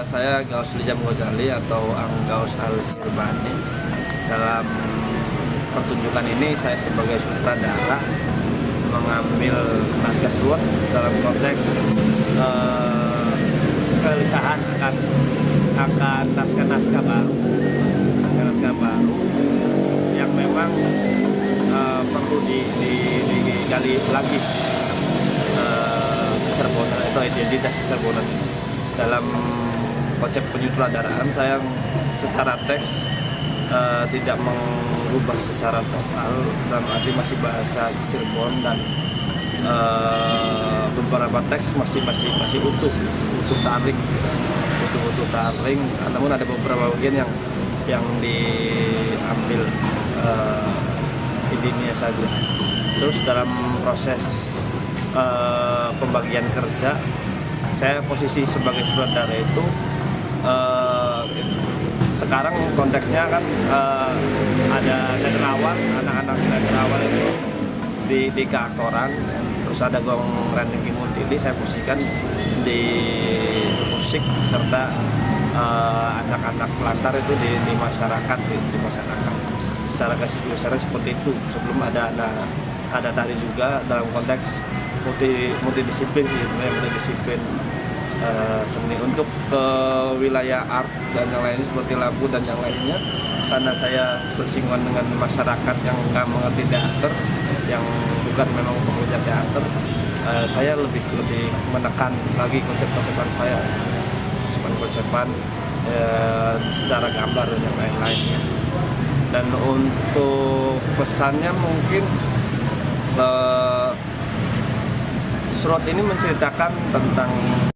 Saya Gaus Lijam Ghazali atau Anggaus Al-Sirbani. Dalam pertunjukan ini saya sebagai sutradara mengambil naskah slot dalam konteks kegelisahan akan naskah-naskah baru yang memang perlu digali lagi Cicerbonan atau identitas Cicerbonan. Dalam konsep penyutradaraan saya secara teks tidak mengubah secara total, dalam arti masih bahasa Cirebon dan beberapa teks masih utuh taring, namun ada beberapa bagian yang diambil idenya saja. Terus dalam proses pembagian kerja, saya posisi sebagai sutradara itu sekarang konteksnya kan ada teaterawal, anak-anak teaterawal itu di keaktoran, terus ada gong Randy Kimutili, saya posisikan di musik serta anak-anak pelantar itu di masyarakat, secara keseluruhan seperti itu. Sebelum ada tari juga dalam konteks multidisiplin seni. Untuk ke wilayah art dan yang lainnya seperti lagu dan yang lainnya, karena saya bersinggungan dengan masyarakat yang nggak mengerti teater, yang bukan memang pekerja teater, saya lebih menekan lagi konsep-konsepan saya, konsep-konsepan secara gambar dan yang lain-lainnya. Dan untuk pesannya mungkin slot ini menceritakan tentang